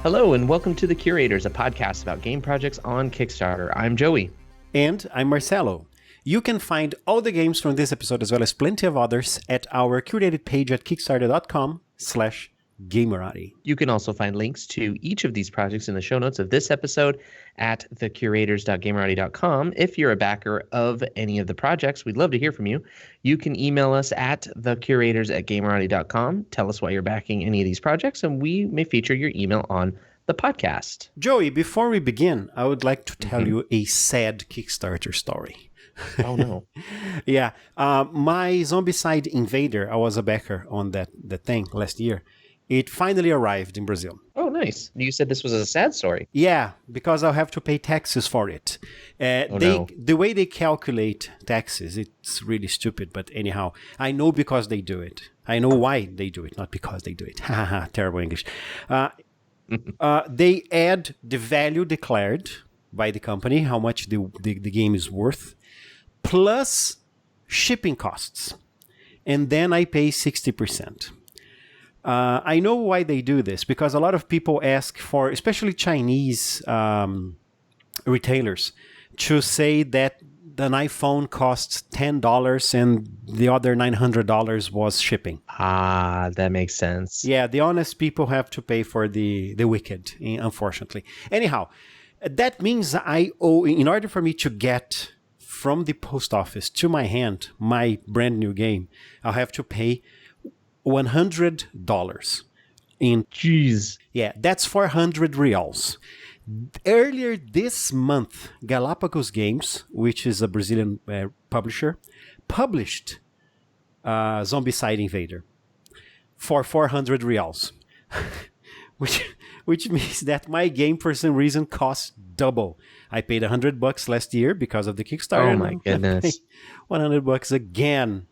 Hello, and welcome to The Curators, a podcast about game projects on Kickstarter. I'm Joey. And I'm Marcelo. You can find all the games from this episode as well as plenty of others at our curated page at kickstarter.com/gamerati. You can also find links to each of these projects in the show notes of this episode at thecurators.gamerati.com. If you're a backer of any of the projects, we'd love to hear from you. You can email us at thecurators@gamerati.com. Tell us why you're backing any of these projects, and we may feature your email on the podcast. Joey, before we begin, I would like to tell you a sad Kickstarter story. Oh, no. Yeah. My Zombicide Invader, I was a backer on that thing last year. It finally arrived in Brazil. Oh, nice. You said this was a sad story. Yeah, because I'll have to pay taxes for it. The way they calculate taxes, it's really stupid. But anyhow, I know because they do it. I know why they do it, not because they do it. Haha, terrible English. They add the value declared by the company, how much the game is worth, plus shipping costs. And then I pay 60%. I know why they do this, because a lot of people ask for, especially Chinese retailers, to say that an iPhone costs $10 and the other $900 was shipping. Ah, that makes sense. Yeah, the honest people have to pay for the wicked, unfortunately. Anyhow, that means I owe, in order for me to get from the post office to my hand my brand new game, I'll have to pay $100 in. Jeez. Yeah, that's 400 reals. Earlier this month, Galapagos Games, which is a Brazilian publisher, published Zombicide Invader for 400 reals, which means that my game, for some reason, costs double. I paid $100 last year because of the Kickstarter. Oh my goodness! $100 again.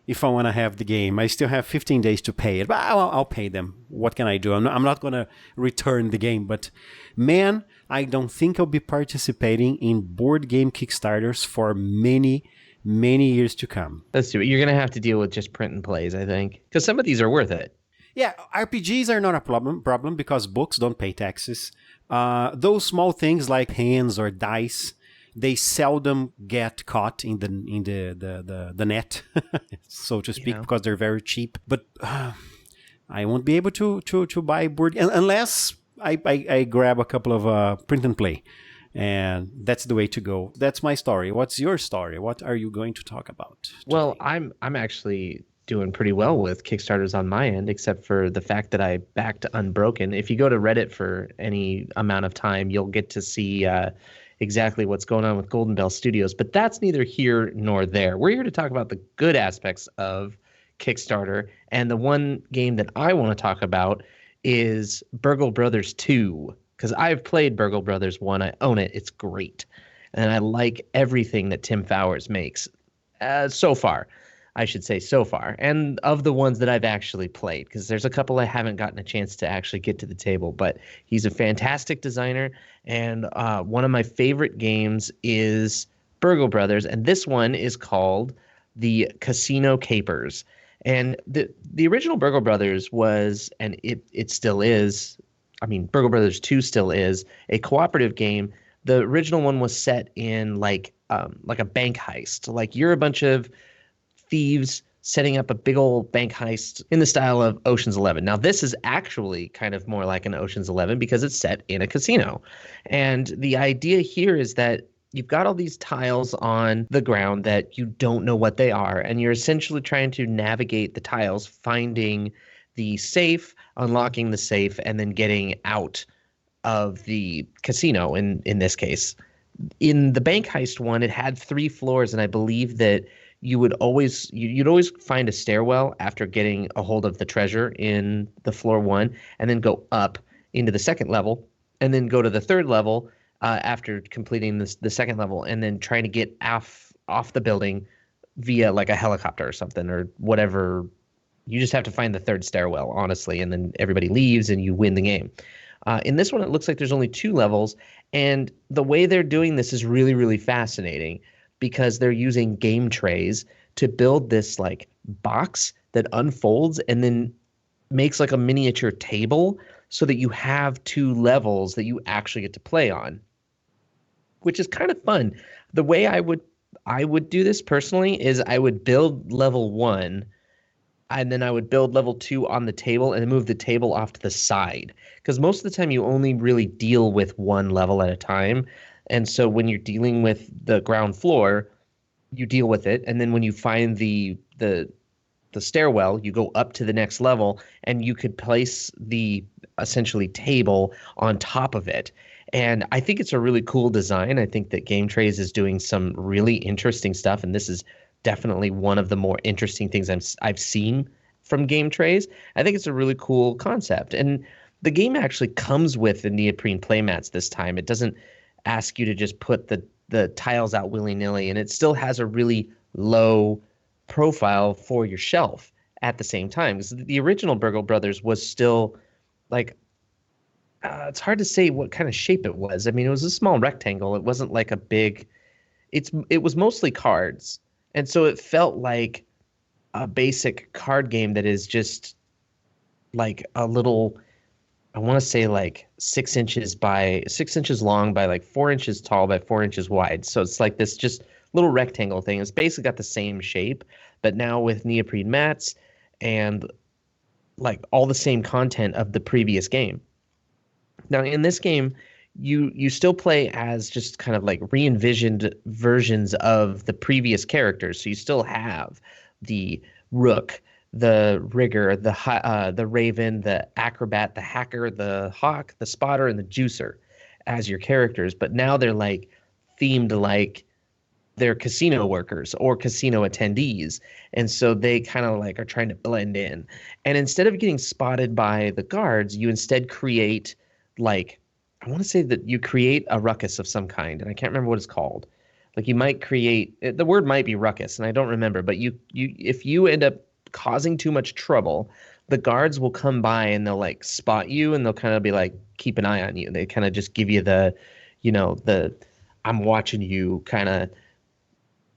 If I want to have the game, I still have 15 days to pay it, but I'll pay them. What can I do? I'm not going to return the game, but man, I don't think I'll be participating in board game Kickstarters for many, many years to come. Let's do it. You're going to have to deal with just print and plays, I think, because some of these are worth it. Yeah, RPGs are not a problem because books don't pay taxes. Those small things like pens or dice, they seldom get caught in the net, so to speak, because they're very cheap. But I won't be able to buy board unless I grab a couple of print and play, and that's the way to go. That's my story. What's your story? What are you going to talk about today? Well, I'm actually doing pretty well with Kickstarters on my end, except for the fact that I backed Unbroken. If you go to Reddit for any amount of time, you'll get to see exactly what's going on with Golden Bell Studios, but that's neither here nor there. We're here to talk about the good aspects of Kickstarter, and the one game that I want to talk about is Burgle Brothers 2, because I've played Burgle Brothers 1. I own it. It's great, and I like everything that Tim Fowers makes so far. I should say so far, and of the ones that I've actually played, because there's a couple I haven't gotten a chance to actually get to the table, but he's a fantastic designer, and one of my favorite games is Burgle Brothers, and this one is called the Casino Capers. And the original Burgle Brothers was, and it still is, I mean, Burgle Brothers 2 still is, a cooperative game. The original one was set in like a bank heist. Like, you're a bunch of thieves setting up a big old bank heist in the style of Ocean's 11. Now, this is actually kind of more like an Ocean's 11 because it's set in a casino. And the idea here is that you've got all these tiles on the ground that you don't know what they are, and you're essentially trying to navigate the tiles, finding the safe, unlocking the safe, and then getting out of the casino in this case. In the bank heist one, it had 3 floors, and I believe that you'd always find a stairwell after getting a hold of the treasure in the floor 1, and then go up into the second level, and then go to the third level after completing the second level, and then trying to get off the building via like a helicopter or something or whatever. You just have to find the third stairwell, honestly, and then everybody leaves and you win the game. In this one, it looks like there's only 2 levels, and the way they're doing this is really, really fascinating, because they're using game trays to build this like box that unfolds and then makes like a miniature table. so that you have 2 levels that you actually get to play on, which is kind of fun. The way I would do this personally is I would build level 1 and then I would build level 2 on the table and then move the table off to the side. Because most of the time you only really deal with one level at a time. And so when you're dealing with the ground floor, you deal with it. And then when you find the stairwell, you go up to the next level and you could place the essentially table on top of it. And I think it's a really cool design. I think that Game Trays is doing some really interesting stuff, and this is definitely one of the more interesting things I've seen from Game Trays. I think it's a really cool concept. And the game actually comes with the neoprene playmats this time. It doesn't ask you to just put the tiles out willy-nilly, and it still has a really low profile for your shelf at the same time. Because the original Burgle Brothers was still like, it's hard to say what kind of shape it was. I mean, it was a small rectangle. It wasn't like a big, it was mostly cards. And so it felt like a basic card game that is just like a little, I want to say like 6 inches long by like 4 inches tall by 4 inches wide. So it's like this just little rectangle thing. It's basically got the same shape, but now with neoprene mats and like all the same content of the previous game. Now in this game, you still play as just kind of like re-envisioned versions of the previous characters. So you still have the rook, the rigger, the raven, the acrobat, the hacker, the hawk, the spotter, and the juicer as your characters. But now they're like themed like they're casino workers or casino attendees. And so they kind of like are trying to blend in. And instead of getting spotted by the guards, you instead create like, I want to say that you create a ruckus of some kind, and I can't remember what it's called. Like you might create, the word might be ruckus, and I don't remember, but you if you end up causing too much trouble, the guards will come by and they'll like spot you and they'll kind of be like, keep an eye on you. They kind of just give you the, the I'm watching you kind of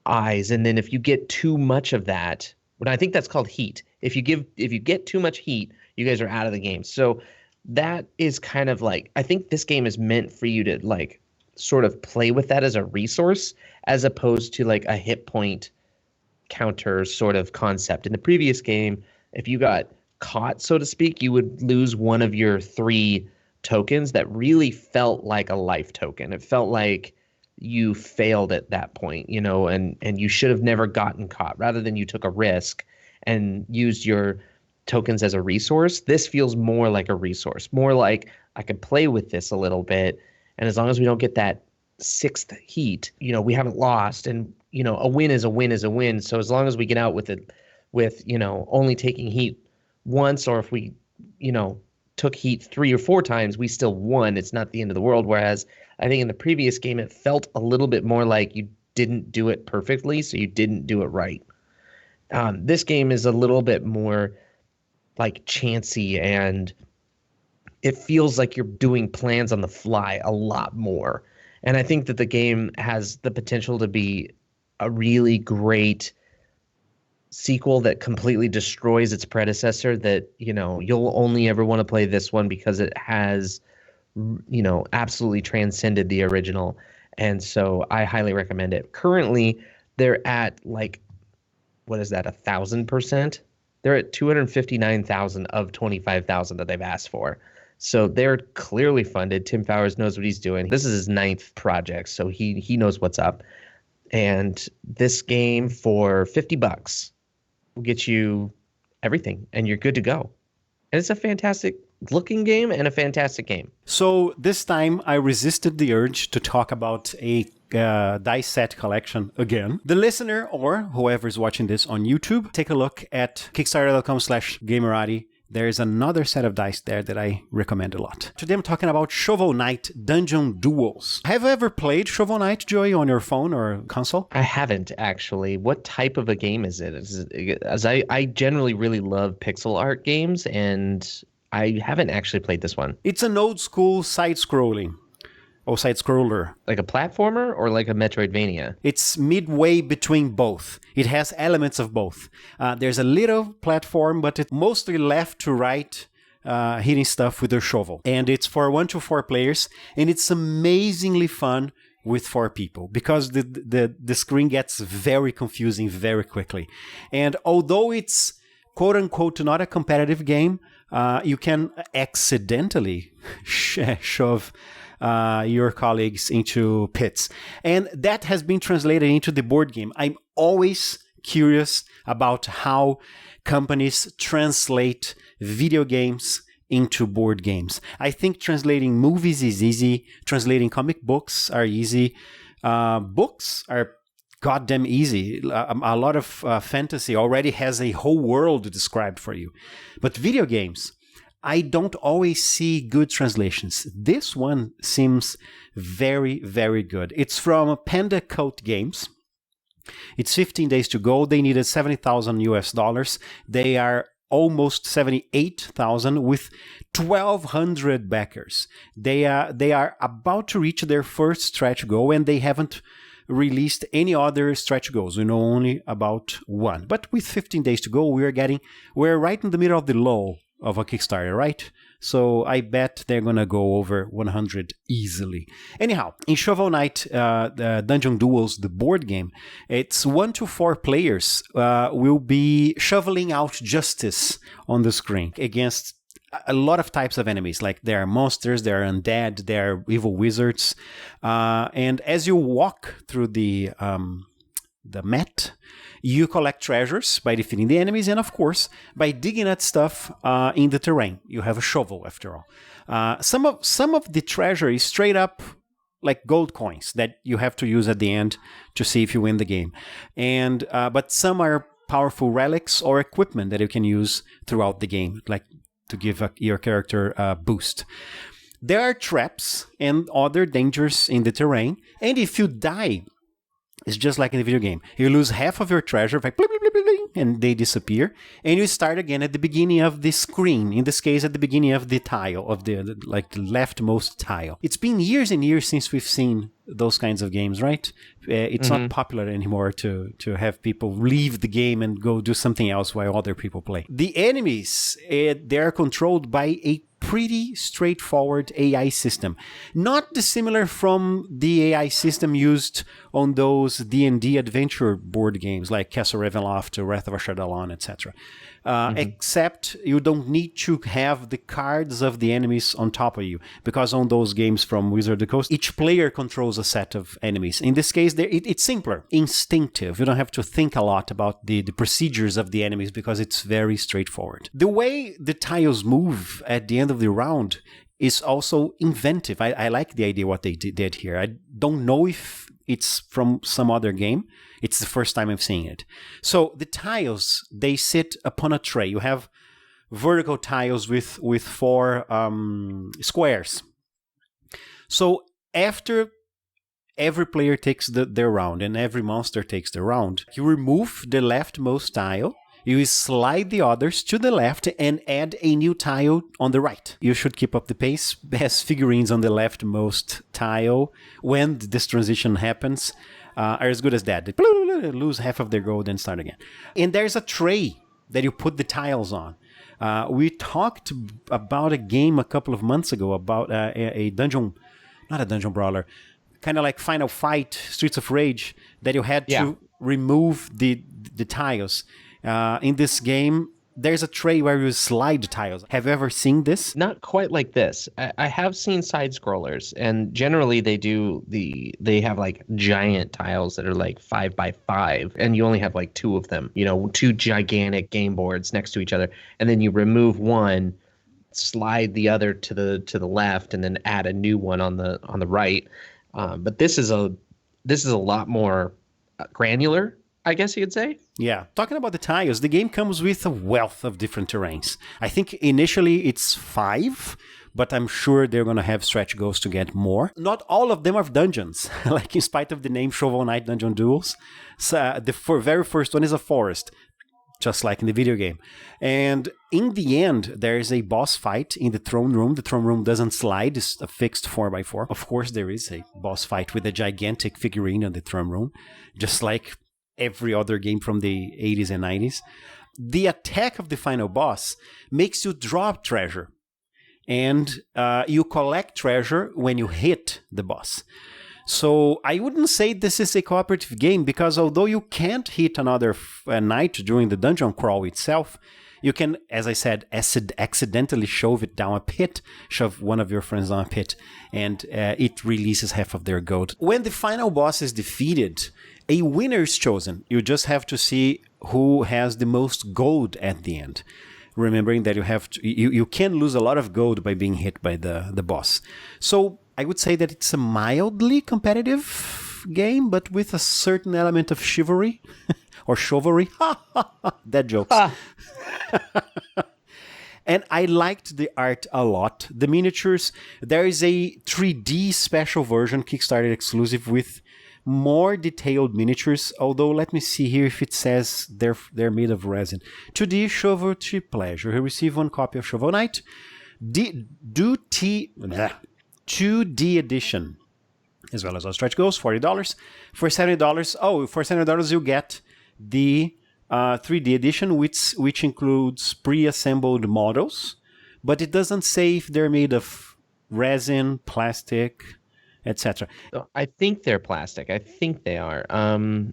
eyes. And then if you get too much of that, but I think that's called heat. If you get too much heat, you guys are out of the game. So that is kind of like, I think this game is meant for you to like sort of play with that as a resource as opposed to like a hit point counter sort of concept. In the previous game, if you got caught, so to speak, you would lose one of your 3 tokens that really felt like a life token. It felt like you failed at that point, and you should have never gotten caught. Rather than you took a risk and used your tokens as a resource, this feels more like a resource, more like I could play with this a little bit. And as long as we don't get that 6th heat, we haven't lost. And, a win is a win is a win. So as long as we get out with it, with, only taking heat once, or if we, took heat 3 or 4 times, we still won. It's not the end of the world. Whereas I think in the previous game, it felt a little bit more like you didn't do it perfectly, so you didn't do it right. This game is a little bit more like chancy, and it feels like you're doing plans on the fly a lot more. And I think that the game has the potential to be a really great sequel that completely destroys its predecessor, that, you'll only ever want to play this one because it has, absolutely transcended the original. And so I highly recommend it. Currently, they're at like, what is that, 1,000%? They're at 259,000 of 25,000 that they've asked for. So they're clearly funded. Tim Fowers knows what he's doing. This is his 9th project, so he knows what's up. And this game for $50 will get you everything, and you're good to go. And it's a fantastic looking game and a fantastic game. So this time I resisted the urge to talk about a dice set collection again. The listener, or whoever is watching this on YouTube, take a look at kickstarter.com/gamerati. There's another set of dice there that I recommend a lot. Today I'm talking about Shovel Knight Dungeon Duels. Have you ever played Shovel Knight, Joey, on your phone or console? I haven't, actually. What type of a game is it? As I generally really love pixel art games, and I haven't actually played this one. It's an old school side-scrolling. Or side-scroller. Like a platformer or like a Metroidvania? It's midway between both. It has elements of both. There's a little platform, but it's mostly left to right hitting stuff with their shovel. And it's for 1 to 4 players, and it's amazingly fun with 4 people because the screen gets very confusing very quickly. And although it's quote unquote not a competitive game, you can accidentally shove your colleagues into pits. And that has been translated into the board game. I'm always curious about how companies translate video games into board games. I think translating movies is easy. Translating comic books are easy. Books are goddamn easy. A lot of fantasy already has a whole world described for you. But video games, I don't always see good translations. This one seems very, very good. It's from Panda Cult Games. It's 15 days to go. They needed $70,000. They are almost 78,000 with 1,200 backers. They are about to reach their first stretch goal, and they haven't released any other stretch goals. We know only about one. But with 15 days to go, we're right in the middle of the lull of a Kickstarter, right? So I bet they're gonna go over 100 easily. Anyhow, in Shovel Knight Dungeon Duels, the board game, it's 1 to 4 players will be shoveling out justice on the screen against a lot of types of enemies. Like there are monsters, there are undead, there are evil wizards, and as you walk through the mat, you collect treasures by defeating the enemies, and of course, by digging at stuff in the terrain. You have a shovel, after all. Some of the treasure is straight up like gold coins that you have to use at the end to see if you win the game. And but some are powerful relics or equipment that you can use throughout the game, like to give your character a boost. There are traps and other dangers in the terrain, and if you die, it's just like in the video game. You lose half of your treasure, like bling, bling, bling, bling, and they disappear, and you start again at the beginning of the screen. In this case, at the beginning of the tile, of the leftmost tile. It's been years and years since we've seen those kinds of games, right? It's not popular anymore to have people leave the game and go do something else while other people play. The enemies, they're controlled by a pretty straightforward AI system. Not dissimilar from the AI system used on those D&D adventure board games like Castle Ravenloft, Wrath of Ashardalon, etc. Except you don't need to have the cards of the enemies on top of you, because on those games from Wizard of the Coast, each player controls a set of enemies. In this case, it's simpler, instinctive. You don't have to think a lot about the procedures of the enemies because it's very straightforward. The way the tiles move at the end of the round is also inventive. I like the idea what they did here. I don't know if it's from some other game. It's the first time I'm seeing it. So the tiles, they sit upon a tray. You have vertical tiles with 4 squares. So after every player takes their round and every monster takes their round, you remove the leftmost tile, you slide the others to the left and add a new tile on the right. You should keep up the pace. Has figurines on the leftmost tile. When this transition happens, are as good as that. They lose half of their gold and start again. And there's a tray that you put the tiles on. We talked about a game a couple of months ago about a dungeon, not a dungeon brawler, kind of like Final Fight, Streets of Rage, that you had to remove the tiles. In this game, there's a tray where you slide the tiles. Have you ever seen this? Not quite like this. I have seen side scrollers, and generally they have like giant tiles that are like 5 by 5, and you only have like 2 of them. 2 gigantic game boards next to each other, and then you remove one, slide the other to the left, and then add a new one on the right. But this is a lot more granular, I guess you could say. Yeah. Talking about the tiles, the game comes with a wealth of different terrains. I think initially it's 5, but I'm sure they're going to have stretch goals to get more. Not all of them are dungeons, like in spite of the name Shovel Knight Dungeon Duels. So the very first one is a forest, just like in the video game. And in the end, there is a boss fight in the throne room. The throne room doesn't slide. It's a fixed 4x4. Of course, there is a boss fight with a gigantic figurine on the throne room, just like every other game from the 80s and 90s. The attack of the final boss makes you drop treasure and you collect treasure when you hit the boss. So I wouldn't say this is a cooperative game, because although you can't hit another knight during the dungeon crawl itself, you can, as I said, accidentally shove one of your friends down a pit, and it releases half of their gold. When the final boss is defeated, a winner is chosen. You just have to see who has the most gold at the end. Remembering that you can lose a lot of gold by being hit by the boss. So I would say that it's a mildly competitive game, but with a certain element of chivalry or chivalry. That jokes. And I liked the art a lot. The miniatures, there is a 3D special version, Kickstarter exclusive, with more detailed miniatures, although let me see here if it says they're made of resin. 2D Chivalry Pleasure. You receive 1 copy of Shovel Knight. 2D edition, as well as our stretch goals, $40. For $70, you get the 3D edition, which includes pre-assembled models, but it doesn't say if they're made of resin, plastic, etc. I think they're plastic. I think they are.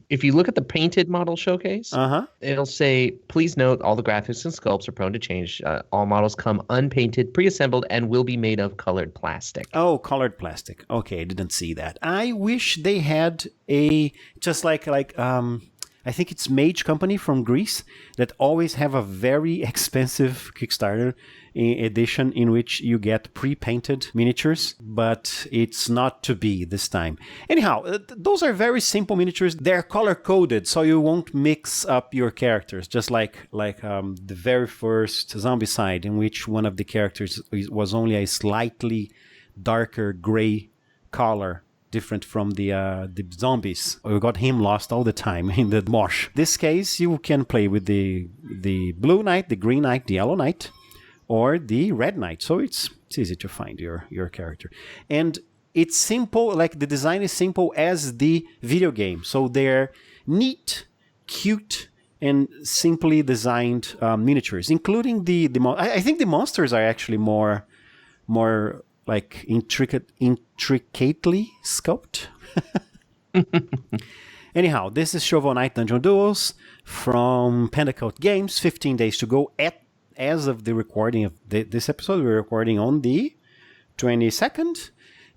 If you look at the painted model showcase, it'll say, please note all the graphics and sculpts are prone to change. All models come unpainted, pre-assembled, and will be made of colored plastic. Oh, colored plastic. Okay, I didn't see that. I wish they had just like I think it's Mage Company from Greece that always have a very expensive Kickstarter edition in which you get pre-painted miniatures, but it's not to be this time. Anyhow, those are very simple miniatures. They're color-coded, so you won't mix up your characters, just like the very first Zombicide, in which one of the characters was only a slightly darker gray color, different from the zombies. We got him lost all the time in the mosh. This case, you can play with the blue knight, the green knight, the yellow knight, or the red knight. So it's easy to find your character. And it's simple, like the design is simple as the video game. So they're neat, cute, and simply designed miniatures, including I think the monsters are actually more like intricately sculpted. Anyhow, this is Shovel Knight Dungeon Duels from Panda Cult Games. 15 days to go. As of the recording of this episode, we're recording on the 22nd,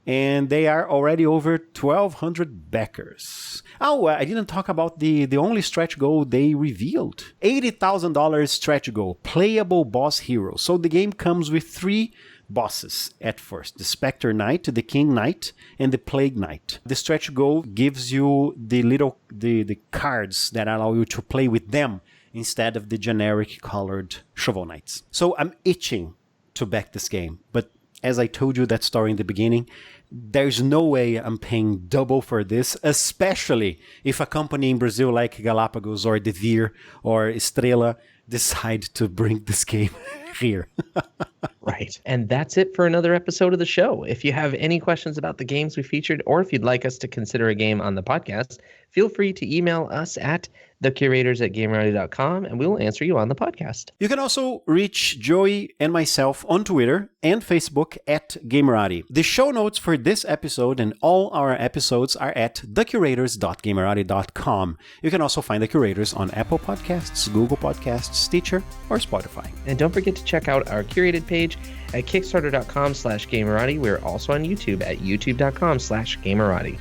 and they are already over 1,200 backers. Oh, I didn't talk about the only stretch goal they revealed. $80,000 stretch goal, playable boss hero. So the game comes with 3 bosses at first: the Spectre Knight, the King Knight, and the Plague Knight. The stretch goal gives you the cards that allow you to play with them instead of the generic colored Shovel Knights. So I'm itching to back this game, but as I told you that story in the beginning, there's no way I'm paying double for this, especially if a company in Brazil like Galapagos or Devir or Estrela decide to bring this game here. Right. And that's it for another episode of the show. If you have any questions about the games we featured, or if you'd like us to consider a game on the podcast, feel free to email us at thecurators@gamerati.com, and we will answer you on the podcast. You can also reach Joey and myself on Twitter and Facebook at Gamerati. The show notes for this episode and all our episodes are at thecurators.gamerati.com. You can also find The Curators on Apple Podcasts, Google Podcasts, Stitcher, or Spotify. And don't forget to check out our curated page at kickstarter.com/Gamerati. We're also on YouTube at youtube.com/Gamerati.